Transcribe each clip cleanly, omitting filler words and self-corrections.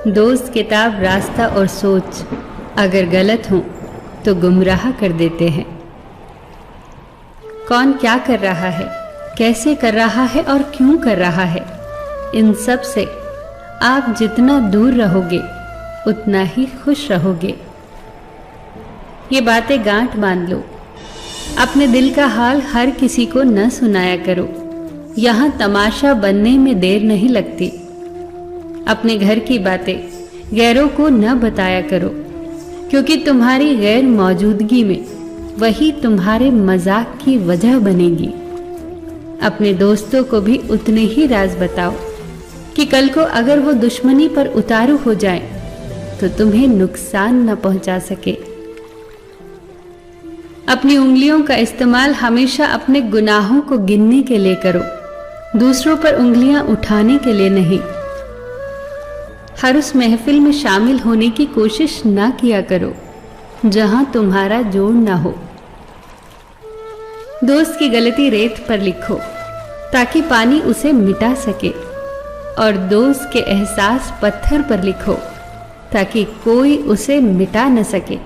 दोस्त, किताब, रास्ता और सोच अगर गलत हों तो गुमराह कर देते हैं। कौन क्या कर रहा है, कैसे कर रहा है और क्यों कर रहा है, इन सब से आप जितना दूर रहोगे उतना ही खुश रहोगे। ये बातें गांठ बांध लो। अपने दिल का हाल हर किसी को न सुनाया करो। यहाँ तमाशा बनने में देर नहीं लगती। अपने घर की बातें गैरों को न बताया करो, क्योंकि तुम्हारी गैर मौजूदगी में वही तुम्हारे मजाक की वजह बनेगी। अपने दोस्तों को भी उतने ही राज बताओ कि कल को अगर वो दुश्मनी पर उतारू हो जाए तो तुम्हें नुकसान न पहुंचा सके। अपनी उंगलियों का इस्तेमाल हमेशा अपने गुनाहों को गिनने के लिए करो, दूसरों पर उंगलियां उठाने के लिए नहीं। हर उस महफिल में शामिल होने की कोशिश ना किया करो जहां तुम्हारा जोड़ ना हो। दोस्त की गलती रेत पर लिखो ताकि पानी उसे मिटा सके, और दोस्त के एहसास पत्थर पर लिखो ताकि कोई उसे मिटा न सके।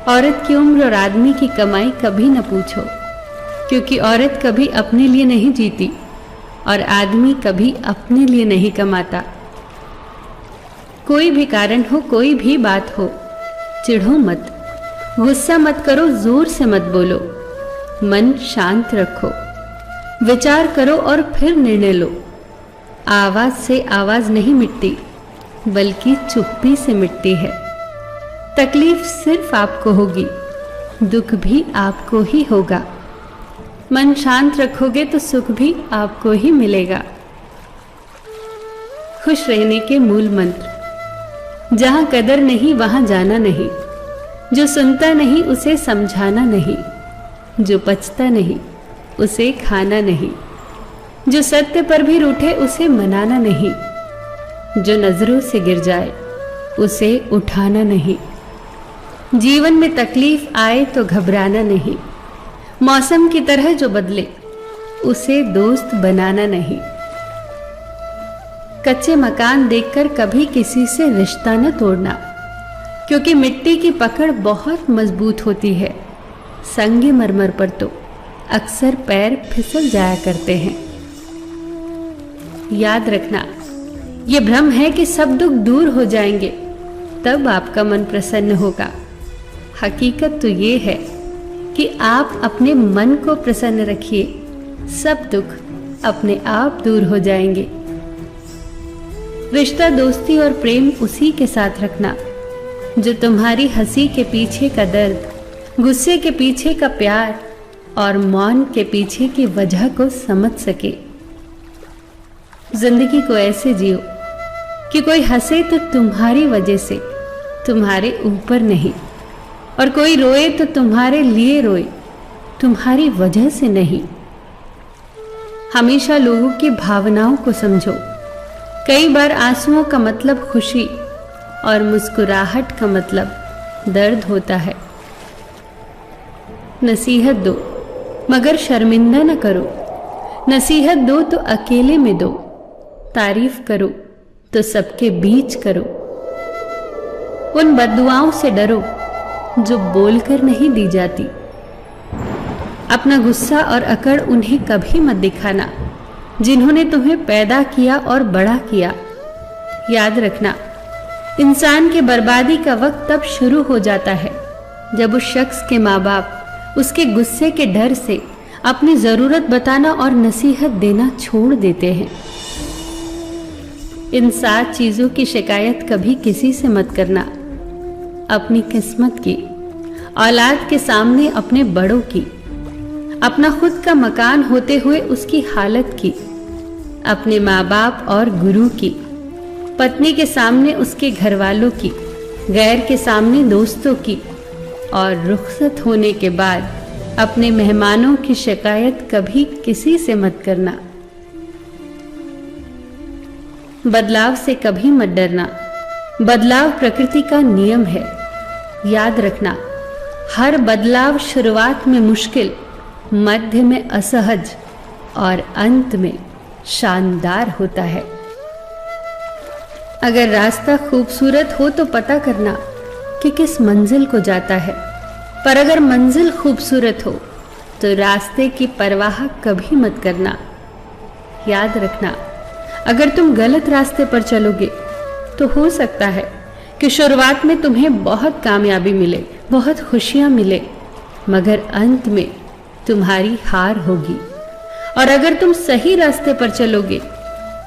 औरत की उम्र और आदमी की कमाई कभी न पूछो, क्योंकि औरत कभी अपने लिए नहीं जीती और आदमी कभी अपने लिए नहीं कमाता। कोई भी कारण हो, कोई भी बात हो, चिढ़ो मत, गुस्सा मत करो, जोर से मत बोलो, मन शांत रखो, विचार करो और फिर निर्णय लो। आवाज से आवाज नहीं मिटती, बल्कि चुप्पी से मिटती है। तकलीफ सिर्फ आपको होगी, दुख भी आपको ही होगा। मन शांत रखोगे तो सुख भी आपको ही मिलेगा। खुश रहने के मूल मंत्र: जहां कदर नहीं वहां जाना नहीं, जो सुनता नहीं उसे समझाना नहीं, जो पचता नहीं उसे खाना नहीं, जो सत्य पर भी रूठे उसे मनाना नहीं, जो नजरों से गिर जाए उसे उठाना नहीं। जीवन में तकलीफ आए तो घबराना नहीं, मौसम की तरह जो बदले उसे दोस्त बनाना नहीं। कच्चे मकान देखकर कभी किसी से रिश्ता न तोड़ना, क्योंकि मिट्टी की पकड़ बहुत मजबूत होती है। संगमरमर पर तो अक्सर पैर फिसल जाया करते हैं। याद रखना, ये भ्रम है कि सब दुख दूर हो जाएंगे तब आपका मन प्रसन्न होगा। हकीकत तो ये है कि आप अपने मन को प्रसन्न रखिए, सब दुख अपने आप दूर हो जाएंगे। रिश्ता, दोस्ती और प्रेम उसी के साथ रखना जो तुम्हारी हंसी के पीछे का दर्द, गुस्से के पीछे का प्यार और मौन के पीछे की वजह को समझ सके। जिंदगी को ऐसे जियो कि कोई हंसे तो तुम्हारी वजह से, तुम्हारे ऊपर नहीं, और कोई रोए तो तुम्हारे लिए रोए, तुम्हारी वजह से नहीं। हमेशा लोगों की भावनाओं को समझो। कई बार आंसुओं का मतलब खुशी और मुस्कुराहट का मतलब दर्द होता है। नसीहत दो मगर शर्मिंदा न करो। नसीहत दो तो अकेले में दो, तारीफ करो तो सबके बीच करो। उन बद्दुआओं से डरो जो बोलकर नहीं दी जाती। अपना गुस्सा और अकड़ उन्हें कभी मत दिखाना जिन्होंने तुम्हें पैदा किया और बड़ा किया। याद रखना, इंसान की बर्बादी का वक्त तब शुरू हो जाता है जब उस शख्स के माँ बाप उसके गुस्से के डर से अपनी जरूरत बताना और नसीहत देना छोड़ देते हैं। इन 7 चीजों की शिकायत कभी किसी से मत करना। अपनी किस्मत की, औलाद के सामने अपने बड़ों की, अपना खुद का मकान होते हुए उसकी हालत की, अपने माँ बाप और गुरु की, पत्नी के सामने उसके घर वालों की, गैर के सामने दोस्तों की, और रुखसत होने के बाद अपने मेहमानों की शिकायत कभी किसी से मत करना। बदलाव से कभी मत डरना। बदलाव प्रकृति का नियम है। याद रखना, हर बदलाव शुरुआत में मुश्किल, मध्य में असहज और अंत में शानदार होता है। अगर रास्ता खूबसूरत हो तो पता करना कि किस मंजिल को जाता है, पर अगर मंजिल खूबसूरत हो तो रास्ते की परवाह कभी मत करना। याद रखना, अगर तुम गलत रास्ते पर चलोगे तो हो सकता है कि शुरुआत में तुम्हें बहुत कामयाबी मिले, बहुत खुशियां मिले, मगर अंत में तुम्हारी हार होगी। और अगर तुम सही रास्ते पर चलोगे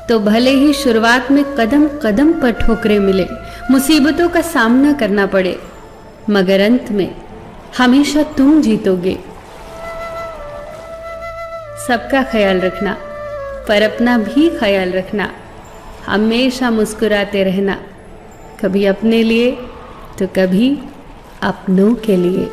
तो भले ही शुरुआत में कदम कदम पर ठोकरें मिले, मुसीबतों का सामना करना पड़े, मगर अंत में हमेशा तुम जीतोगे। सबका ख्याल रखना, पर अपना भी ख्याल रखना। हमेशा मुस्कुराते रहना, कभी अपने लिए तो कभी अपनों के लिए।